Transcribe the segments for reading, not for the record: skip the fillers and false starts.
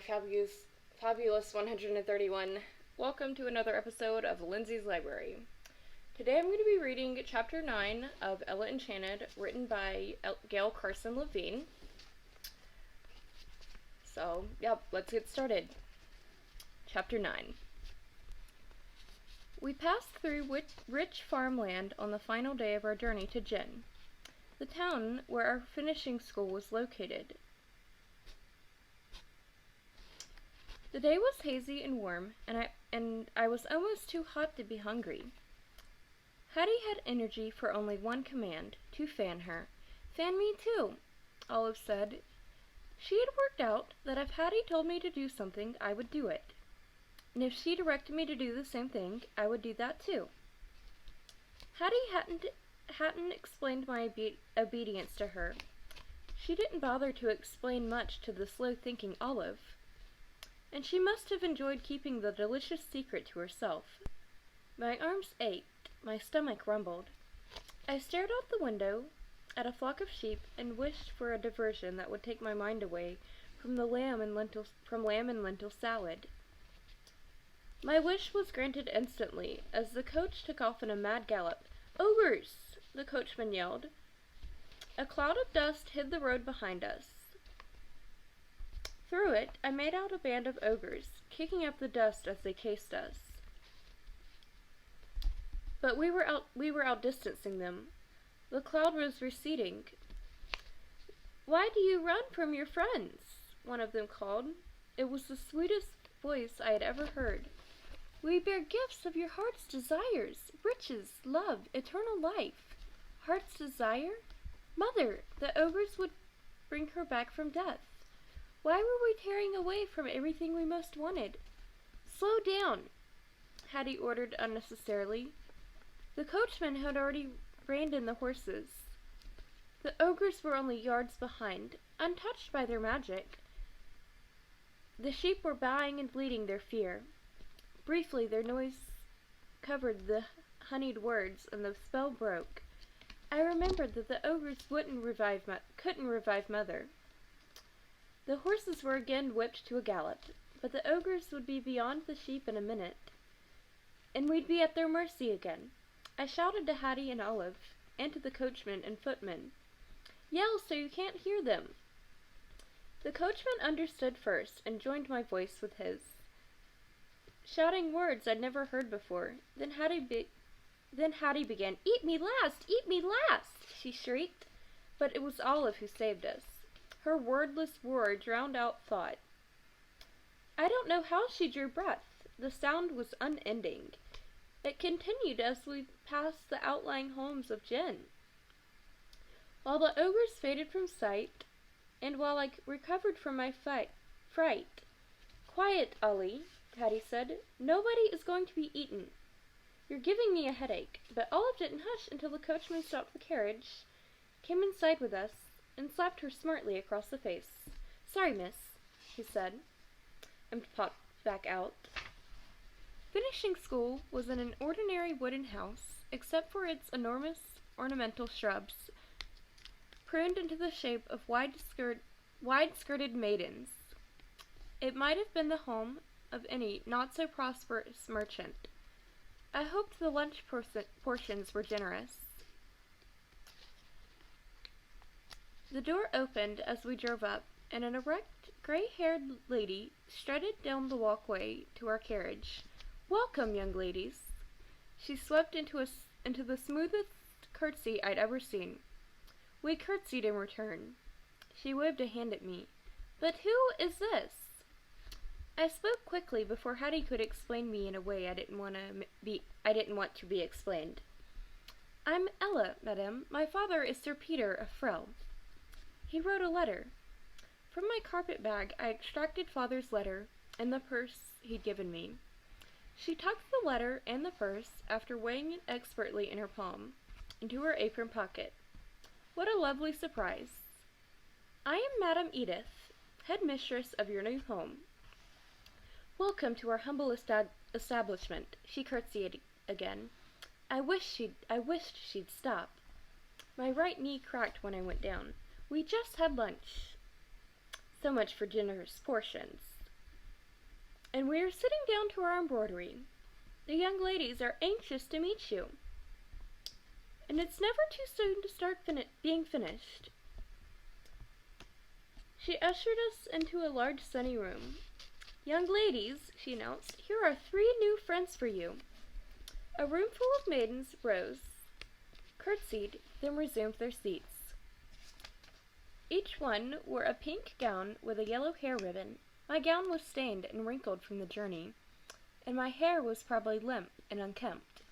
fabulous 131. Welcome to another episode of Lindsay's Library. Today I'm going to be reading Chapter 9 of Ella Enchanted, written by Gail Carson Levine. So, let's get started. Chapter 9. We passed through rich farmland on the final day of our journey to Jen, the town where our finishing school was located. The day was hazy and warm, and I was almost too hot to be hungry. Hattie had energy for only one command, to fan her. "Fan me too," Olive said. She had worked out that if Hattie told me to do something, I would do it. And if she directed me to do the same thing, I would do that too. Hattie hadn't explained my obedience to her. She didn't bother to explain much to the slow-thinking Olive. And she must have enjoyed keeping the delicious secret to herself. My arms ached, my stomach rumbled. I stared out the window at a flock of sheep and wished for a diversion that would take my mind away from lamb and lentil salad. My wish was granted instantly as the coach took off in a mad gallop. "Ogres!" the coachman yelled. A cloud of dust hid the road behind us. Through it, I made out a band of ogres, kicking up the dust as they chased us. But we were outdistancing them. The cloud was receding. "Why do you run from your friends?" one of them called. It was the sweetest voice I had ever heard. "We bear gifts of your heart's desires, riches, love, eternal life." Heart's desire? Mother, the ogres would bring her back from death. Why were we tearing away from everything we most wanted? "Slow down," Hattie ordered unnecessarily. The coachman had already reined in the horses. The ogres were only yards behind, untouched by their magic. The sheep were baaing and bleating their fear. Briefly, their noise covered the honeyed words, and the spell broke. I remembered that the ogres couldn't revive Mother. The horses were again whipped to a gallop, but the ogres would be beyond the sheep in a minute, and we'd be at their mercy again. I shouted to Hattie and Olive, and to the coachman and footman. "Yell so you can't hear them." The coachman understood first, and joined my voice with his, shouting words I'd never heard before. Then Hattie began. "Eat me last! Eat me last!" she shrieked, but it was Olive who saved us. Her wordless roar drowned out thought. I don't know how she drew breath. The sound was unending. It continued as we passed the outlying homes of Jen. While the ogres faded from sight, and while I recovered from my fright. "Quiet, Ollie," Hattie said. "Nobody is going to be eaten. You're giving me a headache." But Olive didn't hush until the coachman stopped the carriage, came inside with us, and slapped her smartly across the face. "Sorry, miss," he said, and popped back out. Finishing school was in an ordinary wooden house, except for its enormous ornamental shrubs, pruned into the shape of wide-skirted maidens. It might have been the home of any not-so-prosperous merchant. I hoped the lunch portions were generous. The door opened as we drove up, and an erect, gray-haired lady strutted down the walkway to our carriage. "Welcome, young ladies." She swept into the smoothest curtsy I'd ever seen. We curtsied in return. She waved a hand at me. "But who is this?" I spoke quickly before Hattie could explain me in a way I didn't want to be explained. "I'm Ella, madame. My father is Sir Peter of Frel. He wrote a letter." From my carpet bag I extracted Father's letter and the purse he'd given me. She tucked the letter and the purse, after weighing it expertly in her palm, into her apron pocket. What a lovely surprise. "I am Madame Edith, head mistress of your new home. Welcome to our humble establishment." She curtsied again. I wished she'd stop. My right knee cracked when I went down. "We just had lunch." So much for generous portions. and we are sitting down to our embroidery. The young ladies are anxious to meet you, and it's never too soon to start being finished." She ushered us into a large sunny room. "Young ladies," she announced, "here are 3 new friends for you." A room full of maidens rose, curtsied, then resumed their seats. Each one wore a pink gown with a yellow hair ribbon. My gown was stained and wrinkled from the journey, and my hair was probably limp and unkempt.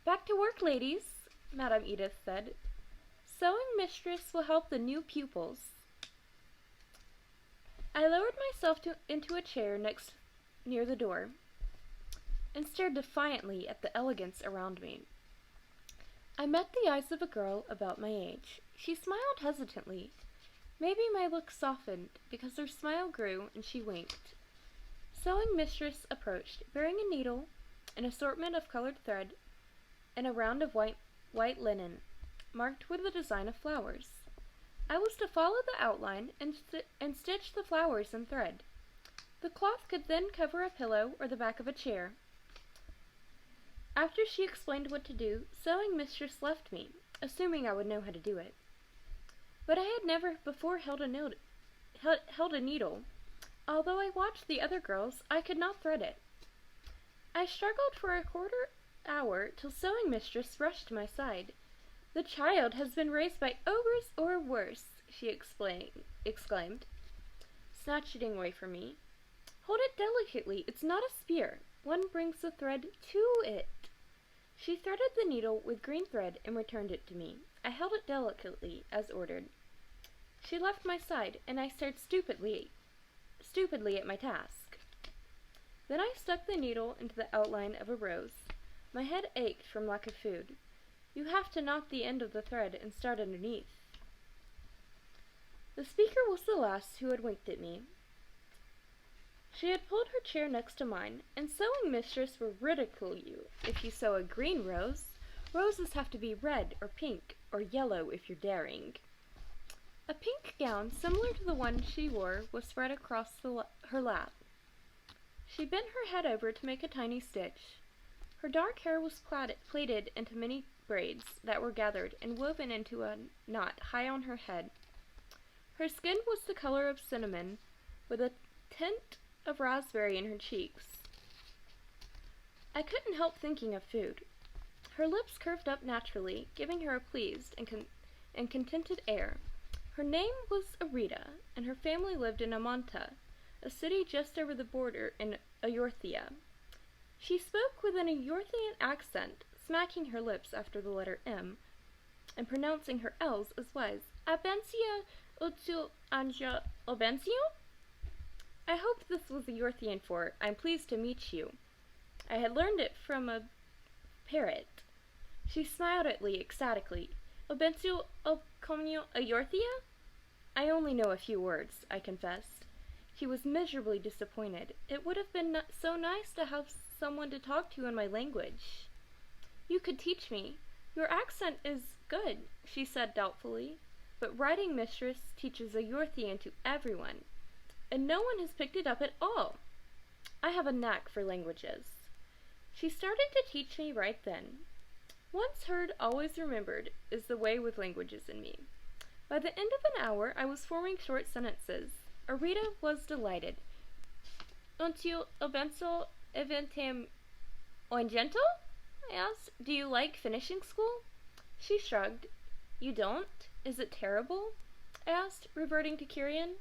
"Back to work, ladies," Madame Edith said. "Sewing mistress will help the new pupils." I lowered myself into a chair near the door and stared defiantly at the elegance around me. I met the eyes of a girl about my age. She smiled hesitantly. Maybe my look softened because her smile grew and she winked. Sewing mistress approached, bearing a needle, an assortment of colored thread, and a round of white linen, marked with the design of flowers. I was to follow the outline and stitch the flowers in thread. The cloth could then cover a pillow or the back of a chair. After she explained what to do, sewing mistress left me, assuming I would know how to do it. But I had never before held a needle. Although I watched the other girls, I could not thread it. I struggled for a quarter hour till sewing mistress rushed to my side. "The child has been raised by ogres or worse," she exclaimed, snatching away from me. "Hold it delicately, it's not a spear. One brings the thread to it." She threaded the needle with green thread and returned it to me. I held it delicately, as ordered. She left my side, and I stared stupidly at my task. Then I stuck the needle into the outline of a rose. My head ached from lack of food. You have to knot the end of the thread and start underneath. The speaker was the last who had winked at me. She had pulled her chair next to mine, and sewing mistress will ridicule you if you sew a green rose. Roses have to be red or pink or yellow if you're daring. A pink gown, similar to the one she wore, was spread across her lap. She bent her head over to make a tiny stitch. Her dark hair was plaited into many braids that were gathered and woven into a knot high on her head. Her skin was the color of cinnamon, with a tint of raspberry in her cheeks. I couldn't help thinking of food. Her lips curved up naturally, giving her a pleased and contented air. Her name was Arita, and her family lived in Amanta, a city just over the border in Eorthia. She spoke with an Eorthian accent, smacking her lips after the letter M, and pronouncing her L's as Y's. "Abensia utu anja obensio?" I hoped this was Eorthian for "I'm pleased to meet you." I had learned it from a parrot. She smiled at me ecstatically. "Obensio obcomio Eorthia?" "I only know a few words," I confessed. She was miserably disappointed. It would have been so nice to have someone to talk to in my language. "You could teach me. Your accent is good," she said doubtfully, "but writing mistress teaches Eorthian to everyone, and no one has picked it up at all. I have a knack for languages." She started to teach me right then. Once heard, always remembered is the way with languages in me. By the end of an hour, I was forming short sentences. Arita was delighted. "Until eventual eventem oingento?" I asked. "Do you like finishing school?" She shrugged. "You don't? Is it terrible?" I asked, reverting to Kyrian.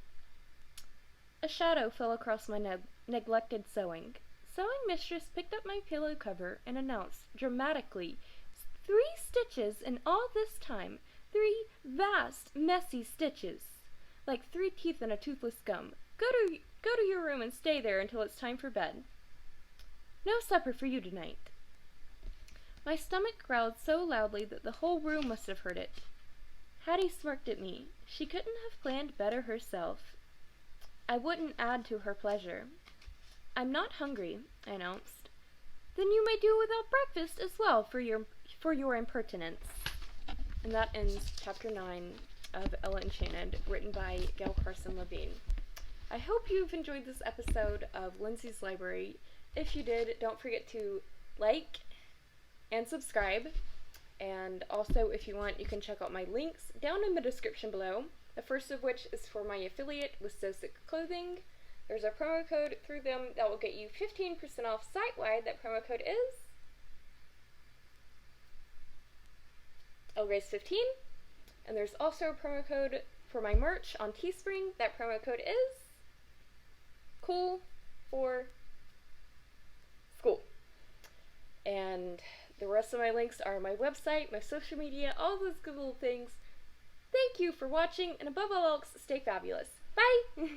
A shadow fell across my neglected sewing. Sewing mistress picked up my pillow cover and announced dramatically, 3 stitches in all this time. 3 vast, messy stitches. Like 3 teeth in a toothless gum. Go to your room and stay there until it's time for bed. No supper for you tonight." My stomach growled so loudly that the whole room must have heard it. Hattie smirked at me. She couldn't have planned better herself. I wouldn't add to her pleasure. "I'm not hungry," I announced. "Then you may do without breakfast as well for your impertinence." And that ends chapter 9 of Ella Enchanted, written by Gail Carson Levine. I hope you've enjoyed this episode of Lindsay's Library. If you did, don't forget to like and subscribe. And also, if you want, you can check out my links down in the description below. The first of which is for my affiliate with So Sick Clothing. There's a promo code through them that will get you 15% off site-wide. That promo code is ElGrace15. And there's also a promo code for my merch on Teespring. That promo code is Cool for School. And the rest of my links are my website, my social media, all those good little things. Thank you for watching, and above all else, stay fabulous. Bye!